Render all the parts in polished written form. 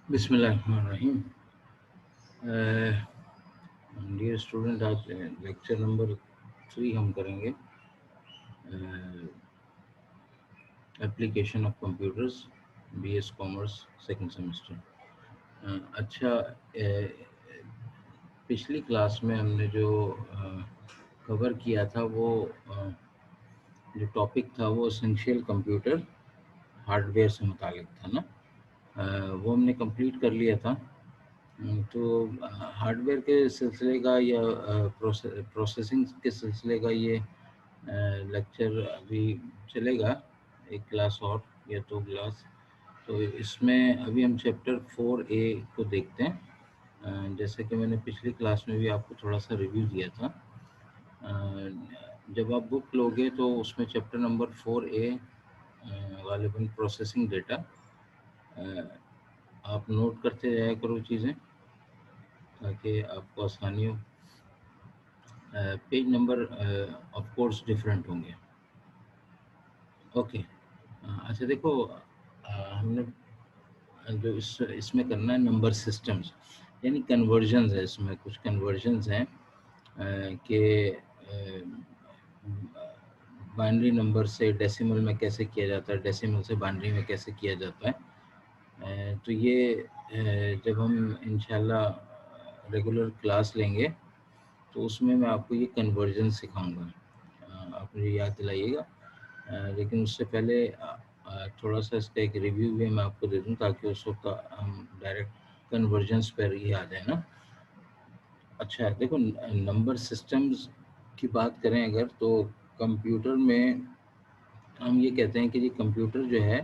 बिस्मिल्लाहिर्रहमानिर्रहीम। Dear student, आज lecture number 3 हम करेंगे, application of computers, BS commerce, second semester. अच्छा, पिछली क्लास में हमने जो कवर किया था वो जो टॉपिक था वो एसेंशियल कंप्यूटर हार्डवेयर से मुतालिक था ना। वो हमने कंप्लीट कर लिया था। तो हार्डवेयर के सिलसिले का या प्रोसेसिंग के सिलसिले का ये लेक्चर अभी चलेगा, एक क्लास और या 2 क्लास। तो इसमें अभी हम चैप्टर 4A को देखते हैं। जैसे कि मैंने पिछली क्लास में भी आपको थोड़ा सा रिव्यू दिया था। जब आप बुक लोगे तो उसमें चैप्टर नंबर 4A गालिबन प्रोसेसिंग डेटा, आप नोट करते जाया करो चीज़ें ताकि आपको आसानी हो। Page number of course different होंगे। ओके। अच्छा देखो, हमने जो इसमें करना है नंबर सिस्टम्स, यानी कन्वर्जन्स है। इसमें कुछ कन्वर्जन्स हैं कि बाइनरी नंबर से डेसिमल में कैसे किया जाता है, डेसिमल से बाइनरी में कैसे किया जाता है। तो ये जब हम इंशाल्लाह रेगुलर क्लास लेंगे तो उसमें मैं आपको ये कन्वर्जन सिखाऊंगा। आप मुझे याद दिलाइएगा। लेकिन उससे पहले थोड़ा सा इसका एक रिव्यू भी मैं आपको दे दूं ताकि उस वक्त हम डायरेक्ट कन्वर्जन्स पर ही आ जाए ना। अच्छा देखो, नंबर सिस्टम्स की बात करें अगर, तो कंप्यूटर में हम ये कहते हैं कि ये कंप्यूटर जो है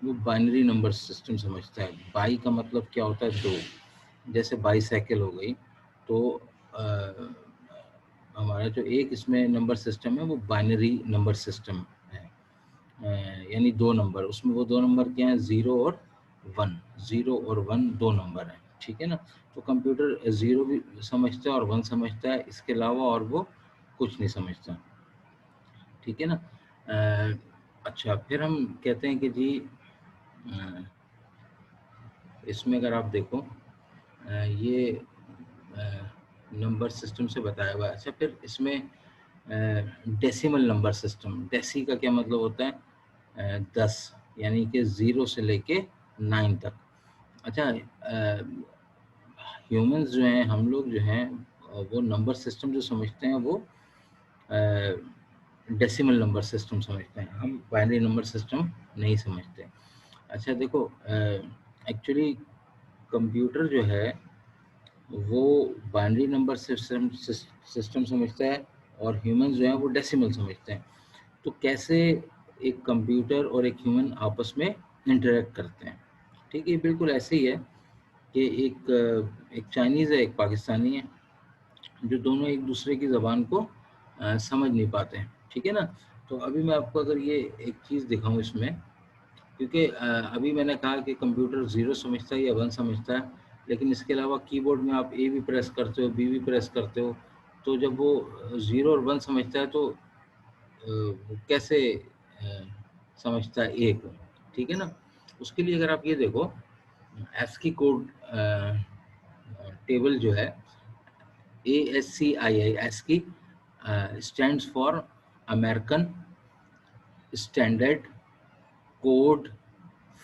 वो बाइनरी नंबर सिस्टम समझता है। बाई का मतलब क्या होता है? दो। जैसे बाईसाइकिल हो गई, तो हमारा जो एक इसमें नंबर सिस्टम है वो बाइनरी नंबर सिस्टम है। यानी दो नंबर, उसमें वो दो नंबर क्या हैं? ज़ीरो और वन। ज़ीरो और वन दो नंबर हैं, ठीक है ना। तो कंप्यूटर ज़ीरो भी समझता है और वन समझता है, इसके अलावा और वो कुछ नहीं समझता, ठीक है ना। अच्छा, फिर हम कहते हैं कि जी इसमें अगर आप देखो, ये नंबर सिस्टम से बताया हुआ है। अच्छा, फिर इसमें डेसिमल नंबर सिस्टम, डेसी का क्या मतलब होता है? 10, यानी कि 0 से लेके 9 तक। अच्छा, ह्यूमंस जो हैं, हम लोग जो हैं, वो नंबर सिस्टम जो समझते हैं वो डेसिमल नंबर सिस्टम समझते हैं, हम बाइनरी नंबर सिस्टम नहीं समझते। अच्छा देखो, एक्चुअली कंप्यूटर जो है वो बाइनरी नंबर सिस्टम समझता है और ह्यूमन जो है वो डेसिमल समझते हैं। तो कैसे एक कंप्यूटर और एक ह्यूमन आपस में इंटरेक्ट करते हैं? ठीक है, बिल्कुल ऐसे ही है कि एक चाइनीज़ है, एक पाकिस्तानी है, जो दोनों एक दूसरे की ज़बान को समझ नहीं पाते हैं, ठीक है ना। तो अभी मैं आपको अगर ये एक चीज़ दिखाऊं इसमें, क्योंकि अभी मैंने कहा कि कंप्यूटर ज़ीरो समझता है या वन समझता है, लेकिन इसके अलावा कीबोर्ड में आप ए भी प्रेस करते हो, बी भी प्रेस करते हो। तो जब वो ज़ीरो और वन समझता है तो वो कैसे समझता है ए को, ठीक है ना। उसके लिए अगर आप ये देखो, एस्की कोड टेबल जो है, ASCII, ASCII stands for American Standard Code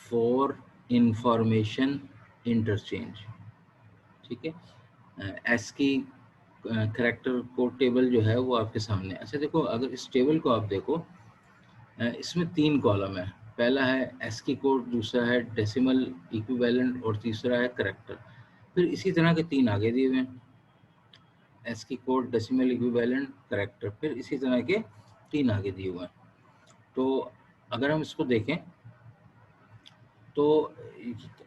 for Information Interchange, ठीक है। ASCII करेक्टर कोड टेबल जो है वो आपके सामने। अच्छा देखो, अगर इस टेबल को आप देखो, इसमें 3 कॉलम है। पहला है ASCII कोड, दूसरा है डेसिमल इक्विवेलेंट और तीसरा है करेक्टर। फिर इसी तरह के 3 आगे दिए हुए हैं, ASCII code, decimal equivalent, character, फिर इसी तरह के 3 आगे दिए हुए हैं। तो अगर हम इसको देखें तो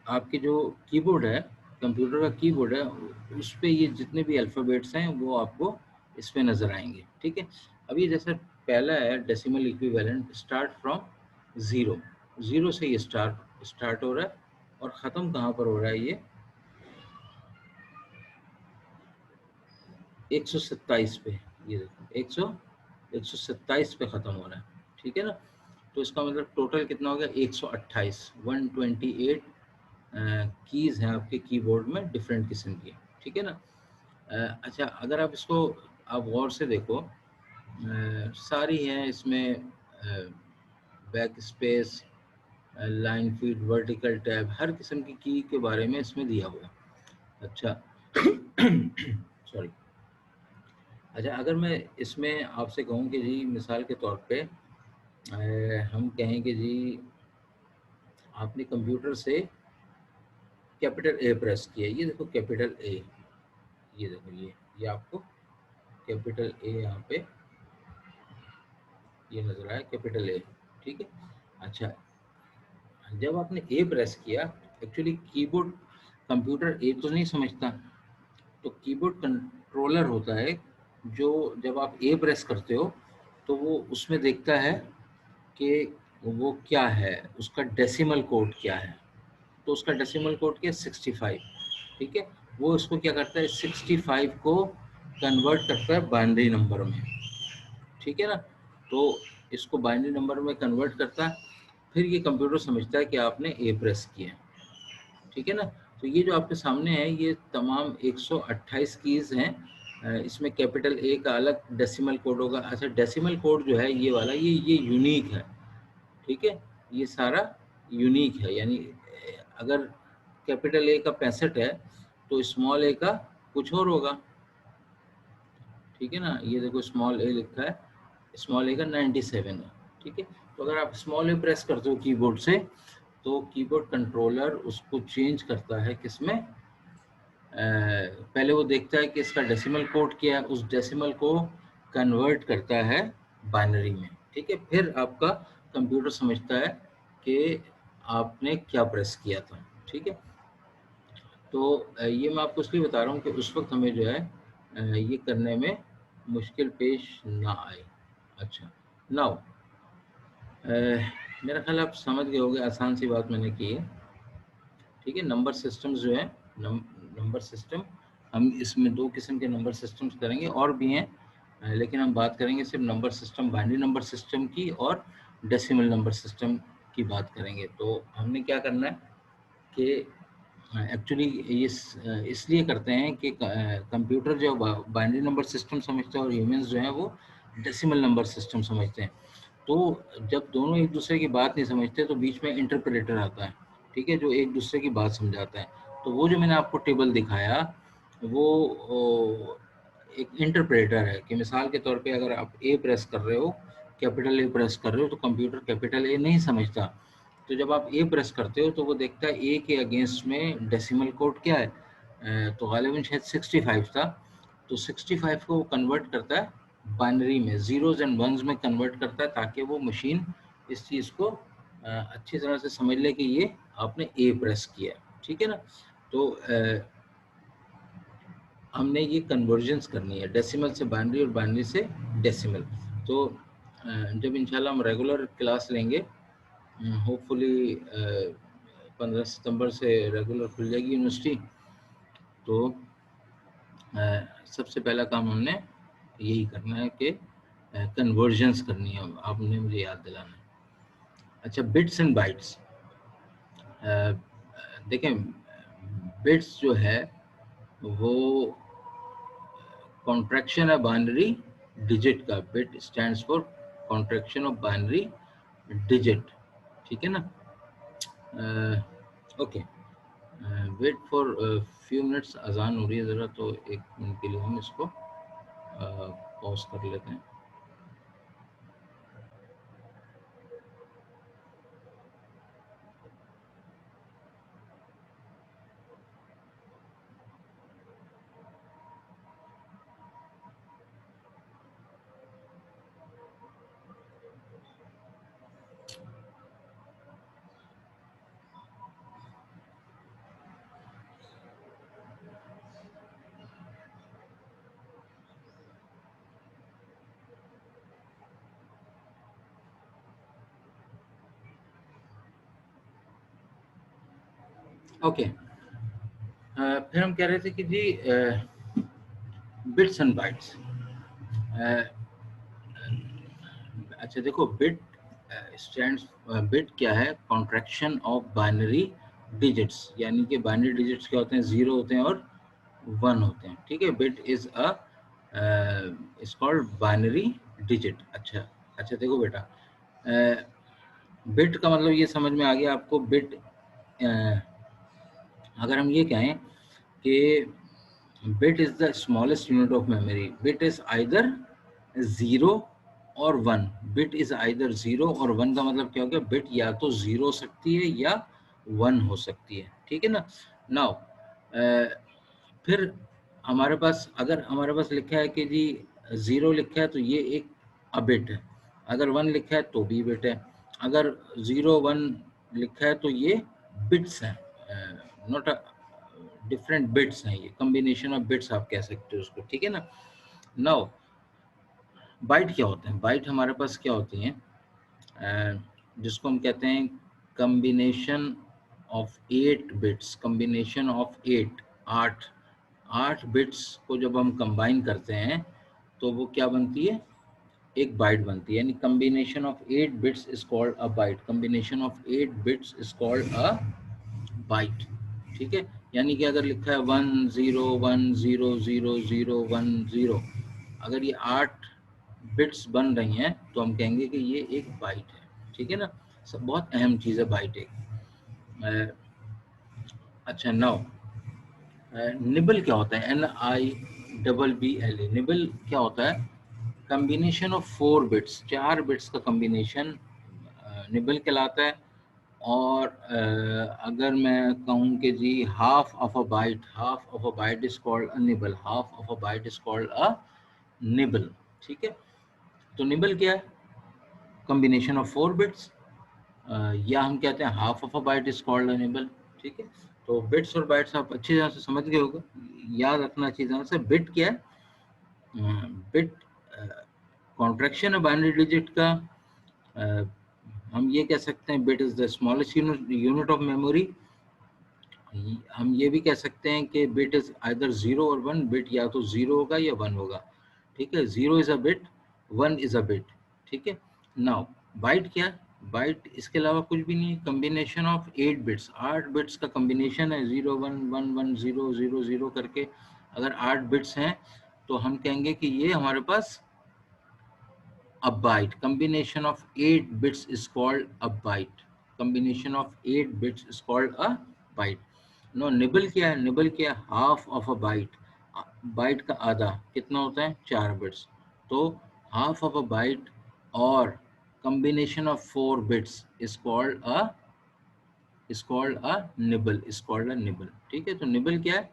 आपके जो कीबोर्ड है, कंप्यूटर का कीबोर्ड है, उस पे ये जितने भी अल्फ़ाबेट्स हैं वो आपको इस पे नज़र आएंगे, ठीक है। अब ये जैसे पहला है decimal equivalent, start from zero. Zero से ये स्टार्ट हो रहा है और ख़त्म कहाँ पर हो रहा है? ये 127 पे। ये देखो, 127 पे ख़त्म हो रहा है, ठीक है ना। तो इसका मतलब टोटल कितना हो गया? 128, 128 कीज़ हैं आपके कीबोर्ड में डिफरेंट किस्म की, ठीक है ना। अच्छा, अगर आप इसको आप गौर से देखो, सारी हैं इसमें, back space, line feed, vertical tab, हर किस्म की के बारे में इसमें दिया हुआ है। अच्छा सॉरी। अच्छा, अगर मैं इसमें आपसे कहूँ कि जी मिसाल के तौर पे हम कहें कि जी आपने कंप्यूटर से कैपिटल ए प्रेस किया, ये देखो कैपिटल ए, ये देखो ये आपको कैपिटल ए यहाँ पे ये नजर आया, कैपिटल ए, ठीक है। अच्छा, जब आपने ए प्रेस किया, एक्चुअली कीबोर्ड कंप्यूटर ए तो नहीं समझता, तो कीबोर्ड कंट्रोलर होता है जो जब आप ए प्रेस करते हो तो वो उसमें देखता है कि वो क्या है, उसका डेसिमल कोड क्या है। तो उसका डेसिमल कोड क्या है, 65, ठीक है। वो इसको क्या करता है, 65 को कन्वर्ट करता है बाइनरी नंबर में, ठीक है ना। तो इसको बाइनरी नंबर में कन्वर्ट करता है, फिर ये कंप्यूटर समझता है कि आपने ए प्रेस किया है, ठीक है ना। तो ये जो आपके सामने है ये तमाम 128 कीज़ हैं। इसमें कैपिटल ए का अलग डेसिमल कोड होगा। अच्छा, डेसिमल कोड जो है ये वाला, ये यूनिक है, ठीक है। ये सारा यूनिक है, यानी अगर कैपिटल ए का 65 है तो स्मॉल ए का कुछ और होगा, ठीक है ना। ये देखो स्मॉल ए लिखा है, स्मॉल ए का 97 है, ठीक है। तो अगर आप स्मॉल ए प्रेस करते हो कीबोर्ड से तो कीबोर्ड कंट्रोलर उसको चेंज करता है किसमें, पहले वो देखता है कि इसका डेसिमल कोड क्या है, उस डेसिमल को कन्वर्ट करता है बाइनरी में, ठीक है। फिर आपका कंप्यूटर समझता है कि आपने क्या प्रेस किया था, ठीक है। तो ये मैं आपको इसलिए बता रहा हूँ कि उस वक्त हमें जो है ये करने में मुश्किल पेश ना आए। अच्छा, नाउ मेरा ख्याल आप समझ गए होंगे, आसान सी बात मैंने की है, ठीक है। नंबर सिस्टम्स जो है, नंबर सिस्टम, हम इसमें दो किस्म के नंबर सिस्टम्स करेंगे, और भी हैं, लेकिन हम बात करेंगे सिर्फ number system, binary number system की और डेसिमल नंबर सिस्टम की बात करेंगे। तो हमने क्या करना है कि एक्चुअली ये इसलिए करते हैं कि कंप्यूटर जो बाइनरी नंबर सिस्टम समझते हैं और ह्यूमंस जो हैं वो डेसिमल नंबर सिस्टम समझते हैं। तो जब दोनों एक दूसरे की बात नहीं समझते तो बीच में इंटरप्रेटर आता है, ठीक है, जो एक दूसरे की बात समझाता है। तो वो जो मैंने आपको टेबल दिखाया वो एक इंटरप्रेटर है, कि मिसाल के तौर पे अगर आप ए प्रेस कर रहे हो, कैपिटल ए प्रेस कर रहे हो, तो कंप्यूटर कैपिटल ए नहीं समझता। तो जब आप ए प्रेस करते हो तो वो देखता है ए के अगेंस्ट में डेसिमल कोड क्या है, तो गालिबन शायद 65 था। तो 65 को वो कन्वर्ट करता है बाइनरी में, जीरोज एंड वंस में कन्वर्ट करता है, ताकि वो मशीन इस चीज़ को अच्छी तरह से समझ ले कि ये आपने ए प्रेस किया है, ठीक है ना। तो हमने ये कन्वर्जन्स करनी है, डेसिमल से बाइनरी और बाइनरी से डेसिमल। तो जब इंशाल्लाह हम रेगुलर क्लास लेंगे, होपफुली 15 सितंबर से रेगुलर खुल जाएगी यूनिवर्सिटी, तो सबसे पहला काम हमने यही करना है कि कन्वर्जन्स करनी है, आपने मुझे याद दिलाना है। अच्छा, बिट्स एंड बाइट्स, देखें बिट्स जो है वो कॉन्ट्रैक्शन है बाइनरी डिजिट का, bit stands for contraction of binary digit, ठीक है ना। Okay, wait for few minutes, अजान हो रही है ज़रा, तो 1 मिनट के लिए हम इसको पॉज कर लेते हैं। ओके, फिर हम कह रहे थे कि जी बिट्स एंड बाइट्स। अच्छा देखो, बिट स्टैंड्स, बिट क्या है, कॉन्ट्रैक्शन ऑफ बाइनरी डिजिट्स, यानी कि बाइनरी डिजिट्स क्या होते हैं, 0 होते हैं और 1 होते हैं, ठीक है। Bit is a is called binary digit. अच्छा अच्छा, देखो बेटा, बिट का मतलब ये समझ में आ गया आपको। बिट अगर हम ये कहें कि bit is the smallest unit of memory, bit is either 0 और 1, bit is either 0 और 1 का मतलब क्या हो गया, bit या तो 0 हो सकती है या 1 हो सकती है, ठीक है ना। नाउ फिर हमारे पास, अगर हमारे पास लिखा है कि जी 0 लिखा है तो ये एक अबिट है, अगर 1 लिखा है तो भी बिट है, अगर 0 1 लिखा है तो ये बिट्स हैं, नॉट डिफरेंट बिट्स हैं, ये कॉम्बिनेशन ऑफ बिट्स आप कह सकते हो उसको, ठीक है ना। नाउ बाइट क्या होते हैं, बाइट हमारे पास क्या होती हैं, जिसको हम कहते हैं combination of 8 bits, combination of 8, 8 bits को जब हम कंबाइन करते हैं तो वो क्या बनती है, एक बाइट बनती है, यानी combination of 8 bits is called a byte, combination of 8 bits is called a byte, ठीक है। यानी कि अगर लिखा है 1 0 1 0 0 0 1 0, अगर ये 8 बिट्स बन रही हैं तो हम कहेंगे कि ये एक बाइट है, ठीक है ना। सब बहुत अहम चीज़ है बाइट एक। अच्छा, नाउ निबल क्या होता है, NIBBL, निबल क्या होता है, कॉम्बिनेशन ऑफ 4 बिट्स, 4 बिट्स का कॉम्बिनेशन निबल कहलाता है। और अगर मैं कहूँ कि जी half of a byte, half of a byte is called a nibble, half of a byte is called a nibble, ठीक है। तो निबल क्या है, कॉम्बिनेशन ऑफ 4 बिट्स, या हम कहते हैं half of a byte is called a nibble, ठीक है। तो बिट्स और बाइट्स आप अच्छी तरह से समझ गए होगा, याद रखना अच्छी तरह से। बिट क्या है, बिट कॉन्ट्रैक्शन है बाइनरी डिजिट का। हम ये कह सकते हैं bit is the smallest unit of memory. हम ये भी कह सकते हैं कि बिट इज आइदर 0 और 1, बिट या तो 0 होगा या 1 होगा, ठीक है। 0 is a bit, 1 is a bit, ठीक है। नाउ बाइट क्या है, बाइट इसके अलावा कुछ भी नहीं है, कॉम्बिनेशन ऑफ 8 बिट्स, 8 बिट्स का कॉम्बिनेशन है, 0 1 1 1 0 0 0 करके अगर 8 बिट्स हैं तो हम कहेंगे कि ये हमारे पास a byte, combination of 8 bits is called a byte, combination of 8 bits is called a byte. No nibble क्या है, निबल क्या है, half of a byte, byte का आधा कितना होता है, 4 बिट्स, तो हाफ ऑफ अ बाइट और combination of 4 bits is called a nibble, is called a nibble, ठीक है। तो निबल क्या है,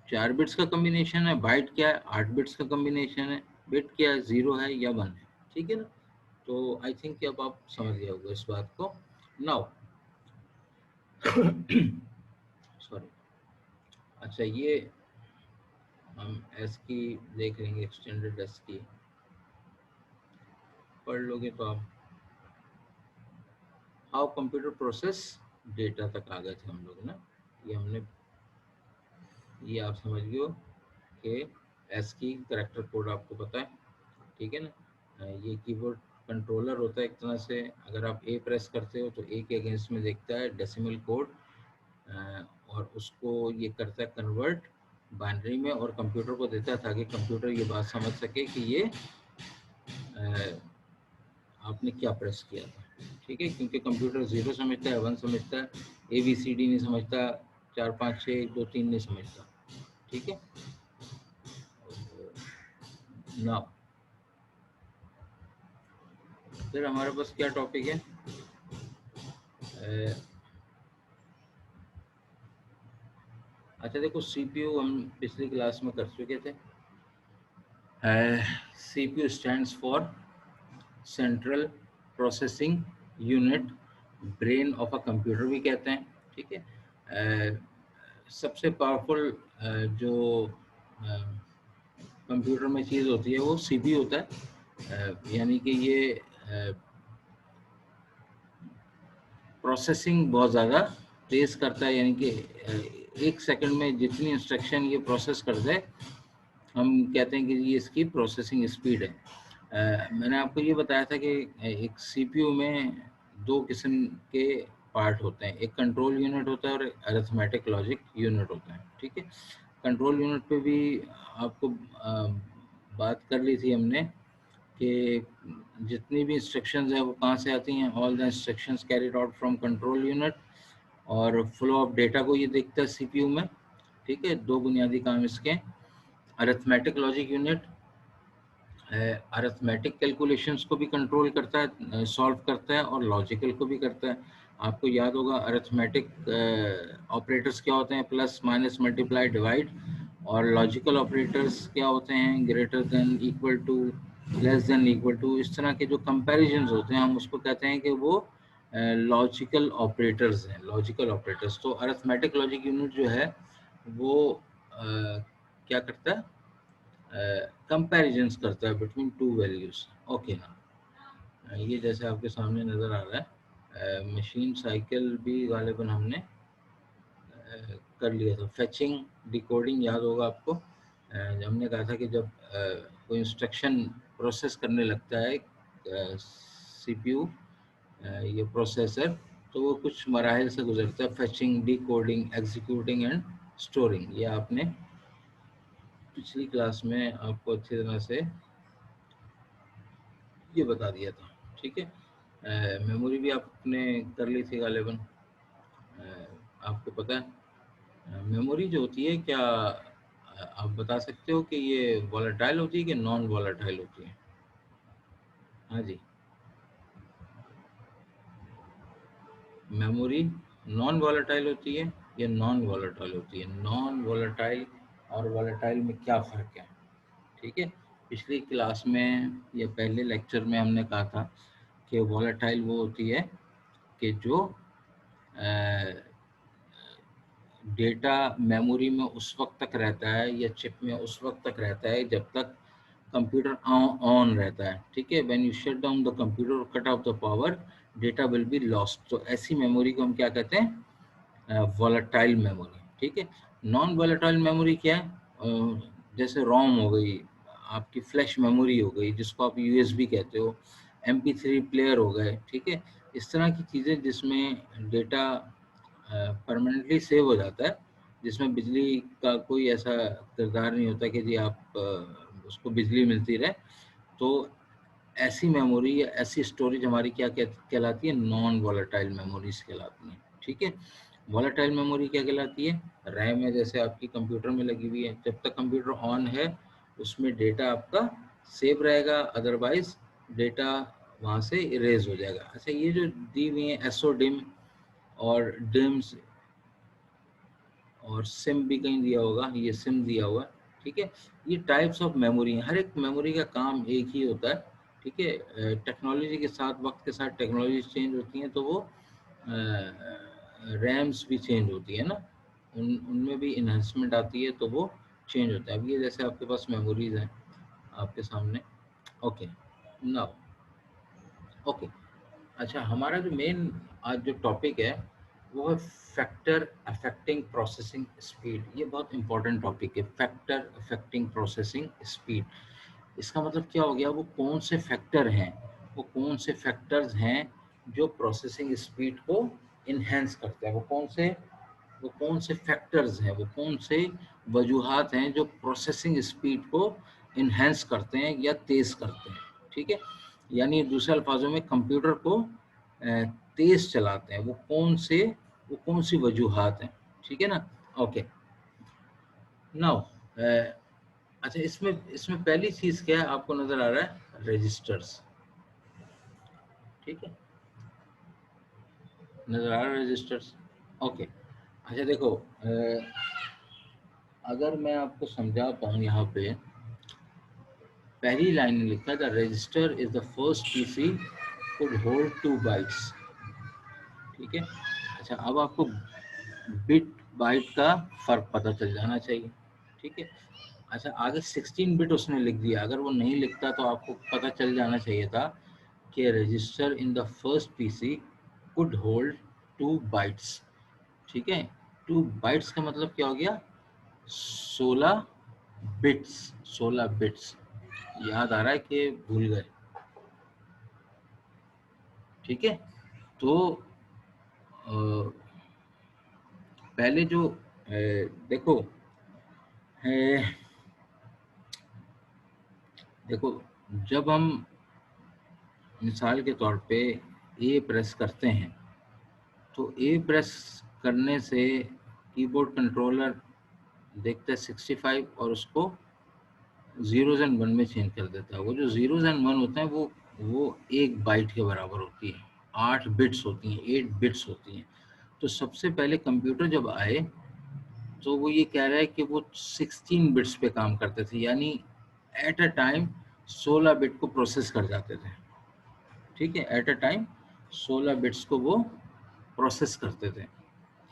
4 बिट्स का कॉम्बिनेशन है, बाइट क्या है, 8 बिट्स का कॉम्बिनेशन है, बिट क्या है, 0 है या 1 है, ठीक है ना। तो आई थिंक कि अब आप समझ गए होंगे इस बात को। नाउ सॉरी, अच्छा ये हम एस की देख लेंगे, एक्सटेंडेड एस की पढ़ लोगे तो आप, हाउ कंप्यूटर प्रोसेस डेटा तक आ गए थे हम लोग ना, ये हमने, ये आप समझ गए हो कि एस की करेक्टर कोड आपको पता है, ठीक है ना। ये कीबोर्ड कंट्रोलर होता है एक तरह से, अगर आप ए प्रेस करते हो तो ए के अगेंस्ट में देखता है डेसिमल कोड, और उसको ये करता है कन्वर्ट बाइनरी में और कंप्यूटर को देता है, ताकि कंप्यूटर ये बात समझ सके कि ये आपने क्या प्रेस किया था, ठीक है। क्योंकि कंप्यूटर 0 समझता है, 1 समझता है, ABCD नहीं समझता, 4 5 6 1 2 3 नहीं समझता, ठीक है ना। फिर हमारे पास क्या टॉपिक है, अच्छा देखो CPU हम पिछली क्लास में कर चुके थे। CPU stands for central processing unit, brain of a computer भी कहते हैं, ठीक है। सबसे पावरफुल जो कंप्यूटर में चीज़ होती है वो CPU होता है, यानी कि ये प्रोसेसिंग बहुत ज़्यादा तेज़ करता है, यानी कि 1 सेकंड में जितनी इंस्ट्रक्शन ये प्रोसेस कर दे, हम कहते हैं कि ये इसकी प्रोसेसिंग स्पीड है। मैंने आपको ये बताया था कि एक CPU में 2 किस्म के पार्ट होते हैं, एक कंट्रोल यूनिट होता है और अरिथमेटिक लॉजिक यूनिट होता है। ठीक है, कंट्रोल यूनिट पे भी आपको बात कर ली थी हमने कि जितनी भी इंस्ट्रक्शंस है वो कहाँ से आती हैं, all the instructions carried out from control unit, और फ्लो ऑफ डेटा को ये देखता है सीपीयू में। ठीक है, दो बुनियादी काम इसके, arithmetic logic unit arithmetic calculations को भी कंट्रोल करता है, सॉल्व करता है, और लॉजिकल को भी करता है। आपको याद होगा अरिथमेटिक ऑपरेटर्स क्या होते हैं, प्लस माइनस मल्टीप्लाई डिवाइड, और लॉजिकल ऑपरेटर्स क्या होते हैं, greater than equal to less than equal to. इस तरह के जो कंपैरिजंस होते हैं हम उसको कहते हैं कि वो लॉजिकल ऑपरेटर्स हैं, लॉजिकल ऑपरेटर्स। तो अरिथमेटिक लॉजिक यूनिट जो है वो क्या करता है, कंपैरिजंस करता है बिटवीन टू वैल्यूज। ओके ना, ये जैसे आपके सामने नज़र आ रहा है, मशीन साइकिल भी गालिबन हमने कर लिया था। फेचिंग डिकोडिंग याद होगा आपको, हमने कहा था कि जब कोई इंस्ट्रक्शन प्रोसेस करने लगता है सीपीयू ये प्रोसेसर, तो वो कुछ मराहल से गुजरता है, fetching, decoding, executing and storing. ये आपने पिछली क्लास में आपको अच्छी तरह से ये बता दिया था। ठीक है, मेमोरी भी आपने कर ली थी गालिबन। आपको पता है मेमोरी जो होती है, क्या आप बता सकते हो कि ये वॉलेटाइल होती है कि नॉन वॉलेटाइल होती है? हाँ जी, मेमोरी नॉन वॉलेटाइल होती है या नॉन वॉलेटाइल होती है? नॉन वॉलेटाइल और वॉलेटाइल में क्या फ़र्क है? ठीक है, पिछली क्लास में या पहले लेक्चर में हमने कहा था कि वॉलेटाइल वो होती है कि जो डेटा मेमोरी में उस वक्त तक रहता है या चिप में उस वक्त तक रहता है जब तक कंप्यूटर ऑन रहता है। ठीक है, when you shut down the computer, cut off the power, data will be lost. तो ऐसी मेमोरी को हम क्या कहते हैं, वॉलेटाइल मेमोरी। ठीक है, नॉन वॉलेटाइल मेमोरी क्या है, जैसे रोम हो गई, आपकी फ्लैश मेमोरी हो गई जिसको आप यूएसबी कहते हो, MP3 प्लेयर हो गए। ठीक है, इस तरह की चीज़ें जिसमें डेटा परमानेंटली सेव हो जाता है, जिसमें बिजली का कोई ऐसा किरदार नहीं होता कि जी आप उसको बिजली मिलती रहे। तो ऐसी मेमोरी या ऐसी स्टोरेज हमारी क्या कहलाती है, नॉन वॉलेटाइल मेमोरीज कहलाती हैं। ठीक है, वॉलेटाइल मेमोरी क्या कहलाती है, रैम है जैसे आपकी कंप्यूटर में लगी हुई है, जब तक कंप्यूटर ऑन है उसमें डेटा आपका सेव रहेगा, अदरवाइज डेटा वहाँ से इरेज हो जाएगा। अच्छा, ये जो दी हुई है एसओ डिम और डिम्स और सिम भी कहीं दिया होगा, ये सिम दिया हुआ है। ठीक है, ये टाइप्स ऑफ मेमोरी हैं, हर एक मेमोरी का काम एक ही होता है। ठीक है, टेक्नोलॉजी के साथ, वक्त के साथ टेक्नोलॉजी चेंज होती हैं तो वो रैम्स भी चेंज होती है ना, उनमें भी इन्हांसमेंट आती है तो वो चेंज होता है। अब ये जैसे आपके पास मेमोरीज हैं आपके सामने। ओके नाउ, ओके, अच्छा, हमारा जो मेन आज जो टॉपिक है वो है फैक्टर अफेक्टिंग प्रोसेसिंग स्पीड। ये बहुत इंपॉर्टेंट टॉपिक है, फैक्टर अफेक्टिंग प्रोसेसिंग स्पीड। इसका मतलब क्या हो गया, वो कौन से फैक्टर हैं, वो कौन से फैक्टर्स हैं जो प्रोसेसिंग स्पीड को इन्हेंस करते हैं, वो कौन से फैक्टर्स हैं, वो कौन से वजूहात हैं जो प्रोसेसिंग स्पीड को इन्हेंस करते हैं या तेज़ करते हैं। ठीक है, यानी दूसरे अल्फाजों में कंप्यूटर को तेज़ चलाते हैं, वो कौन सी वजूहात हैं। ठीक है ना, ओके नाउ, अच्छा, इसमें इसमें पहली चीज़ क्या है, आपको नज़र आ रहा है रजिस्टर्स। ठीक है, नज़र आ रहा है रजिस्टर्स। ओके, अच्छा देखो, अगर मैं आपको समझा पाऊँ, यहाँ पे पहली लाइन में लिखा था, register is the first PC could hold 2 bytes. ठीक है, अच्छा, अब आपको बिट बाइट का फ़र्क पता चल जाना चाहिए। ठीक है, अच्छा, आगे 16 बिट उसने लिख दिया, अगर वो नहीं लिखता तो आपको पता चल जाना चाहिए था कि register in the first PC could hold 2 bytes. ठीक है, 2 बाइट्स का मतलब क्या हो गया, 16 बिट्स। 16 बिट्स याद आ रहा है कि भूल गए? ठीक है, तो पहले जो देखो है, देखो जब हम मिसाल के तौर पे ए प्रेस करते हैं तो ए प्रेस करने से कीबोर्ड कंट्रोलर देखता है 65 और उसको जीरोज एंड वन में चेंज कर देता है। वो जो जीरोज एंड वन होते हैं वो 1 बाइट के बराबर होती है, 8 बिट्स होती हैं, 8 बिट्स होती हैं। तो सबसे पहले कंप्यूटर जब आए तो वो ये कह रहा है कि वो 16 बिट्स पे काम करते थे, यानी एट अ टाइम 16 बिट को प्रोसेस कर जाते थे। ठीक है, एट अ टाइम 16 बिट्स को वो प्रोसेस करते थे।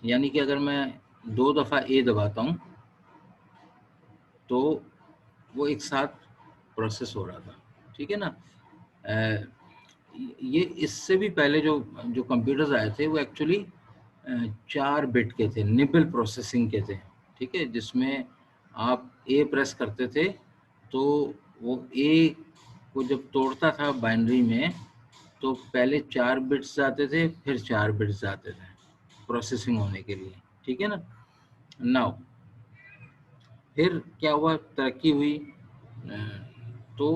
यानी कि अगर मैं 2 दफ़ा ए दबाता हूँ तो वो एक साथ प्रोसेस हो रहा था। ठीक है ना। ये इससे भी पहले जो जो कंप्यूटर्स आए थे वो एक्चुअली 4 बिट के थे, निबल प्रोसेसिंग के थे। ठीक है, जिसमें आप ए प्रेस करते थे तो वो ए को जब तोड़ता था बाइनरी में तो पहले 4 बिट्स जाते थे, फिर 4 बिट्स जाते थे प्रोसेसिंग होने के लिए। ठीक है ना। नाउ फिर क्या हुआ, तरक्की हुई। तो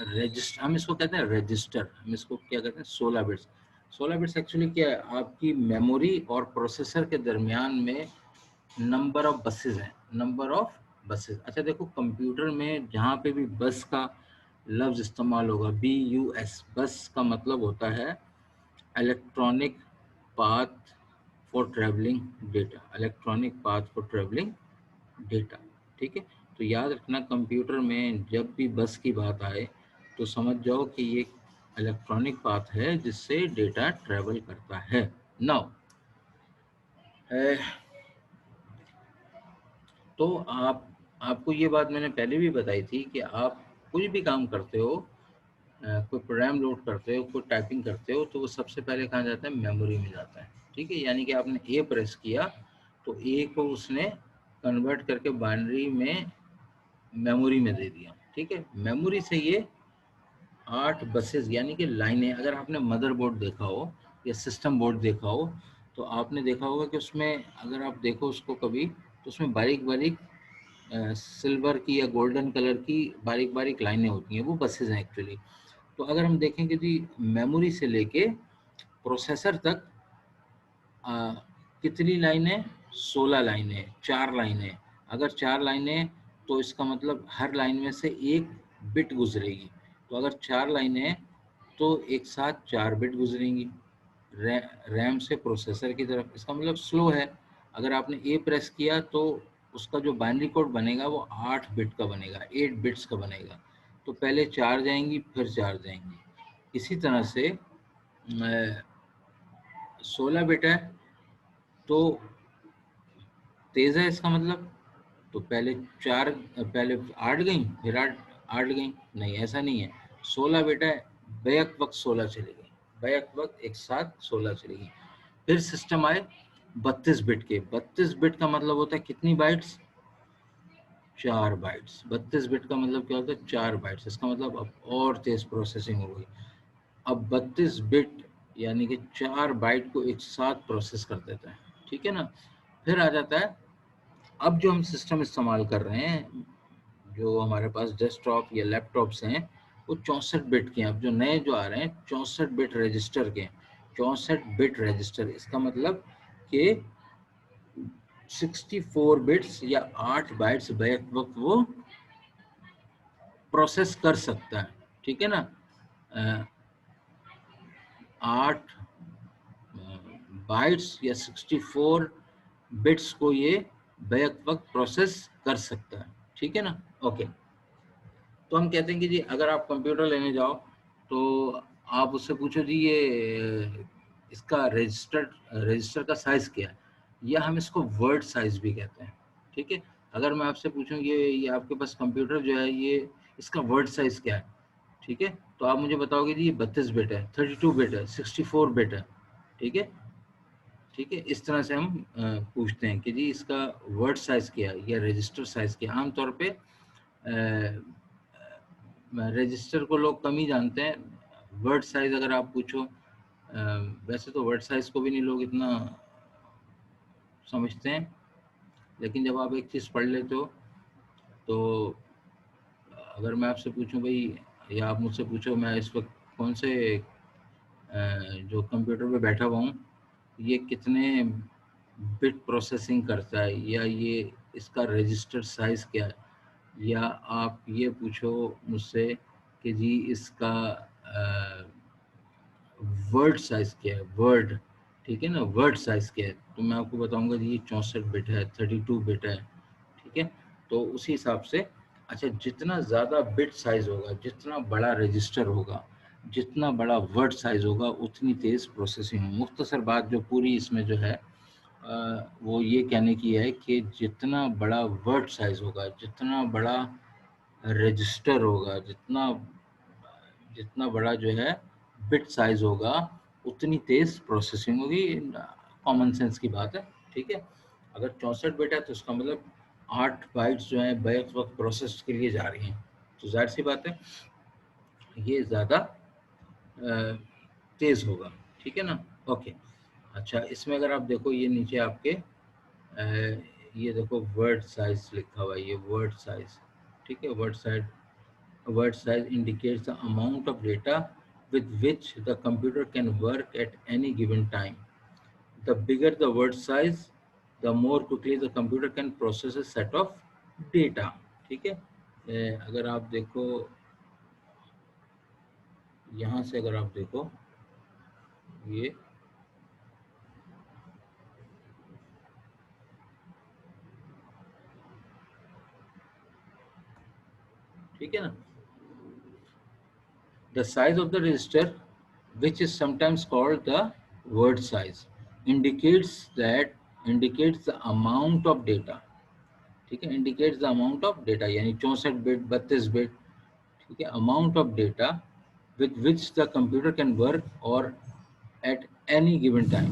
रजिस्टर, हम इसको कहते हैं रजिस्टर, हम इसको क्या कहते हैं 16 बिट्स। 16 बिट्स एक्चुअली क्या है, आपकी मेमोरी और प्रोसेसर के दरमियान में नंबर ऑफ बसेस हैं, नंबर ऑफ बसेस। अच्छा देखो, कंप्यूटर में जहाँ पे भी बस का लफ्ज़ इस्तेमाल होगा, BUS, बस का मतलब होता है electronic path for travelling data, electronic path for travelling data. ठीक है, तो याद रखना कंप्यूटर में जब भी बस की बात आए तो समझ जाओ कि ये इलेक्ट्रॉनिक पाथ है जिससे डेटा ट्रेवल करता है। नाउ तो आपको ये बात मैंने पहले भी बताई थी कि आप कुछ भी काम करते हो, कोई प्रोग्राम लोड करते हो, कोई टाइपिंग करते हो, तो वो सबसे पहले कहाँ जाता है, मेमोरी में जाता है। ठीक है, यानी कि आपने ए प्रेस किया तो ए को उसने कन्वर्ट करके बाइनरी में मेमोरी में दे दिया। ठीक है, मेमोरी से ये 8 बसेस यानी कि लाइनें, अगर आपने मदरबोर्ड देखा हो या सिस्टम बोर्ड देखा हो तो आपने देखा होगा कि उसमें अगर आप देखो उसको कभी तो उसमें बारीक बारीक सिल्वर की या गोल्डन कलर की बारीक बारीक लाइनें होती हैं, वो बसेस हैं एक्चुअली। तो अगर हम देखेंगे कि मेमोरी से लेके प्रोसेसर तक अ, कितनी लाइनें, 16 लाइनें, 4 लाइनें। अगर 4 लाइनें तो इसका मतलब हर लाइन में से एक बिट गुजरेगी। तो अगर 4 लाइनें तो एक साथ 4 बिट गुजरेंगी रै, रैम से प्रोसेसर की तरफ। इसका मतलब स्लो है। अगर आपने ए प्रेस किया तो उसका जो बाइनरी कोड बनेगा वो 8 बिट का बनेगा, 8 बिट्स का बनेगा। तो पहले 4 जाएंगी फिर 4 जाएंगी। इसी तरह से 16 बिट है तो तेज है इसका मतलब। तो पहले 4, पहले 8 गई फिर 8 गई, नहीं ऐसा नहीं है। 16 बिट है, बैक वक्त 16 चलेगी, बैक वक्त एक साथ 16 चलेगी। फिर सिस्टम आए 32 बिट के। 32 बिट का मतलब होता है कितनी बाइट्स, 4 बाइट्स। 32 बिट का मतलब क्या होता है, 4 बाइट्स। इसका मतलब अब और तेज प्रोसेसिंग हो गई। अब 32 बिट यानी कि 4 बाइट को एक साथ प्रोसेस कर देता है। ठीक है ना। फिर आ जाता है, अब जो हम सिस्टम इस्तेमाल कर रहे हैं, जो हमारे पास डेस्कटॉप या लैपटॉप्स हैं, वो 64 बिट के हैं। अब जो नए जो आ रहे हैं 64 बिट रजिस्टर के। 64 बिट रजिस्टर, इसका मतलब कि 64 बिट्स या 8 बाइट्स बैक वक्त वो प्रोसेस कर सकता है। ठीक है ना। 8 बाइट्स या 64 बिट्स को ये बैक वक्त प्रोसेस कर सकता है। ठीक है ना। ओके। तो हम कहते हैं कि जी अगर आप कंप्यूटर लेने जाओ तो आप उससे पूछो जी ये इसका रजिस्टर का साइज़ क्या है, या हम इसको वर्ड साइज़ भी कहते हैं। ठीक है, अगर मैं आपसे पूछूं ये आपके पास कंप्यूटर जो है ये इसका वर्ड साइज़ क्या है, ठीक है, तो आप मुझे बताओगे जी ये 32 बिट है, 32 बिट है, 64 बिट है। ठीक है, ठीक है, इस तरह से हम पूछते हैं कि जी इसका वर्ड साइज़ क्या है या रजिस्टर साइज़ क्या है। आमतौर पे रजिस्टर को लोग कम ही जानते हैं। वर्ड साइज अगर आप पूछो, वैसे तो वर्ड साइज को भी नहीं लोग इतना समझते हैं। लेकिन जब आप एक चीज़ पढ़ लेते हो तो अगर मैं आपसे पूछूं भाई, या आप मुझसे पूछो मैं इस वक्त कौन से जो कंप्यूटर पे बैठा हुआ हूँ ये कितने बिट प्रोसेसिंग करता है, या ये इसका रजिस्टर साइज क्या है, या आप ये पूछो मुझसे कि जी इसका वर्ड साइज क्या है, वर्ड, ठीक है ना, वर्ड साइज क्या है, तो मैं आपको बताऊंगा जी 64 बिट है, 32 बिट है, ठीक है। तो उसी हिसाब से अच्छा, जितना ज़्यादा बिट साइज होगा, जितना बड़ा रजिस्टर होगा, जितना बड़ा वर्ड साइज होगा, उतनी तेज़ प्रोसेसिंग होगी। मुख्तसर बात जो पूरी इसमें जो है वो ये कहने की है कि जितना बड़ा वर्ड साइज होगा, जितना बड़ा रजिस्टर होगा, जितना जितना बड़ा जो है बिट साइज होगा, उतनी तेज प्रोसेसिंग होगी। कॉमन सेंस की बात है, ठीक है। अगर 64 बिट है तो इसका मतलब 8 बाइट्स जो है बैक वक्त प्रोसेस के लिए जा रही हैं, तो जाहिर सी बात है ये ज़्यादा तेज होगा, ठीक है ना। ओके, अच्छा इसमें अगर आप देखो ये नीचे आपके ये देखो वर्ड साइज लिखा हुआ है, ये वर्ड साइज, ठीक है। Word size, word size indicates the amount of data with which the computer can work at any given time. The bigger the word size, the more quickly the computer can process a set of data. ठीक है। अगर आप देखो यहाँ से, अगर आप देखो ये, ठीक है ना, the size of the register, which is sometimes called the word size, indicates the amount of data, ठीक है, indicates the amount of data, यानी 64 बिट, 32 बिट, ठीक है, amount of data with which the computer can work or at any given time.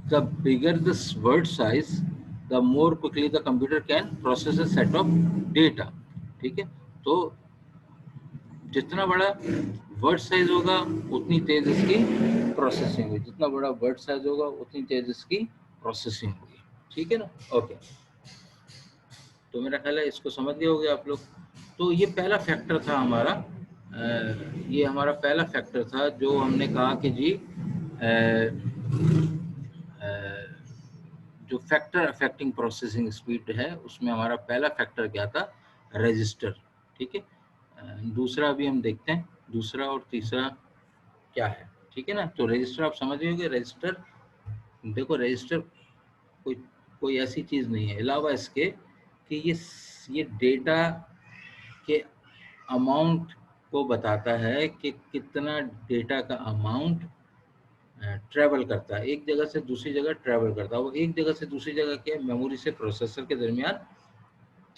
The bigger the word size, the more quickly the computer can process a set of data, ठीक है। तो जितना बड़ा word size होगा उतनी तेज इसकी processing होगी, जितना बड़ा वर्ड साइज होगा उतनी तेज इसकी प्रोसेसिंग होगी, ठीक है ना। ओके, तो मेरा ख्याल है इसको समझ गए होंगे आप लोग। तो ये पहला फैक्टर था हमारा, ये हमारा पहला फैक्टर था जो हमने कहा कि जी जो फैक्टर अफेक्टिंग प्रोसेसिंग स्पीड है उसमें हमारा पहला फैक्टर क्या था, रजिस्टर, ठीक है। दूसरा अभी हम देखते हैं, दूसरा और तीसरा क्या है, ठीक है ना। तो रजिस्टर आप समझ गए, रजिस्टर, देखो रजिस्टर कोई कोई ऐसी चीज़ नहीं है अलावा इसके कि ये डेटा के अमाउंट को बताता है कि कितना डेटा का अमाउंट ट्रैवल करता है, एक जगह से दूसरी जगह ट्रैवल करता है। वो एक जगह से दूसरी जगह के मेमोरी से प्रोसेसर के दरमियान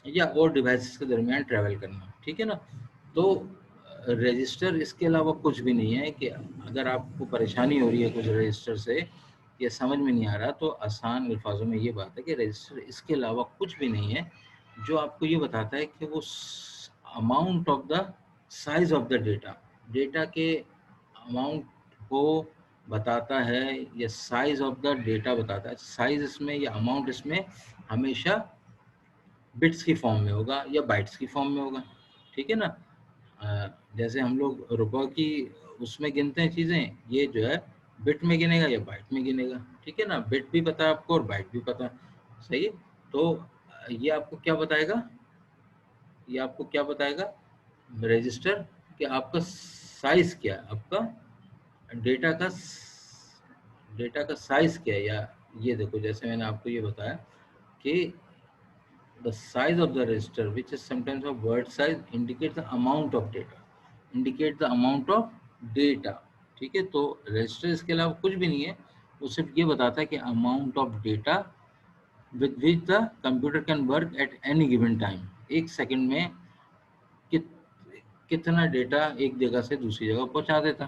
या और डिवाइसेस के दरमियान ट्रैवल करना, ठीक है ना। तो रजिस्टर इसके अलावा कुछ भी नहीं है। कि अगर आपको परेशानी हो रही है कुछ रजिस्टर से, या समझ में नहीं आ रहा, तो आसान अल्फाजों में ये बात है कि रजिस्टर इसके अलावा कुछ भी नहीं है जो आपको ये बताता है कि वो amount of the size of the data, data के अमाउंट को बताता है, या साइज ऑफ द डेटा बताता है। साइज इसमें या अमाउंट इसमें हमेशा बिट्स की फॉर्म में होगा या बाइट्स की फॉर्म में होगा, ठीक है ना। जैसे हम लोग रुपए की उसमें गिनते हैं चीज़ें, ये जो है बिट में गिनेगा या बाइट में गिनेगा, ठीक है ना। बिट भी पता है आपको और बाइट भी पता है, सही है। तो ये आपको क्या बताएगा, ये आपको क्या बताएगा रजिस्टर, कि आपका साइज क्या है, आपका डेटा का डेटा का साइज क्या है। या ये देखो, जैसे मैंने आपको ये बताया कि the size of the register, which is sometimes a word size, indicates the amount of data, indicate the amount of data, ठीक है। तो रजिस्टर इसके अलावा कुछ भी नहीं है, वो सिर्फ ये बताता है कि amount of data with which the computer can work at any given time, एक सेकंड में कित, कितना डेटा एक जगह से दूसरी जगह पहुंचा देता,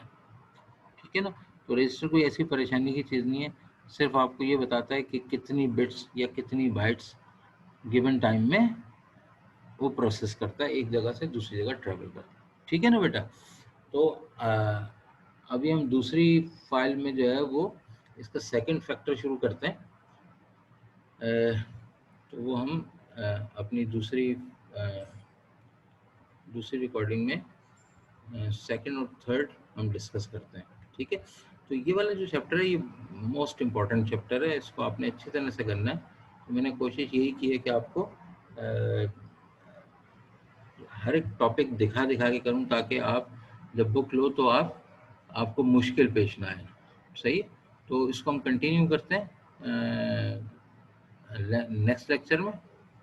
ठीक है ना। तो रजिस्टर कोई ऐसी परेशानी की चीज़ नहीं है, सिर्फ आपको ये बताता है कि कितनी बिट्स या कितनी बाइट्स गिवन टाइम में वो प्रोसेस करता है, एक जगह से दूसरी जगह ट्रेवल करता है, ठीक है ना बेटा। तो अभी हम दूसरी फाइल में जो है वो इसका सेकंड फैक्टर शुरू करते हैं। तो वो हम अपनी दूसरी रिकॉर्डिंग में सेकंड और थर्ड हम डिस्कस करते हैं, ठीक है। तो ये वाला जो चैप्टर है ये मोस्ट इम्पॉर्टेंट चैप्टर है, इसको आपने अच्छी तरह से करना है। तो मैंने कोशिश यही की है कि आपको हर एक टॉपिक दिखा दिखा के करूं, ताकि आप जब बुक लो तो आपको मुश्किल पेश ना आए, सही है। तो इसको हम कंटिन्यू करते हैं नेक्स्ट लेक्चर में,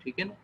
ठीक है ना।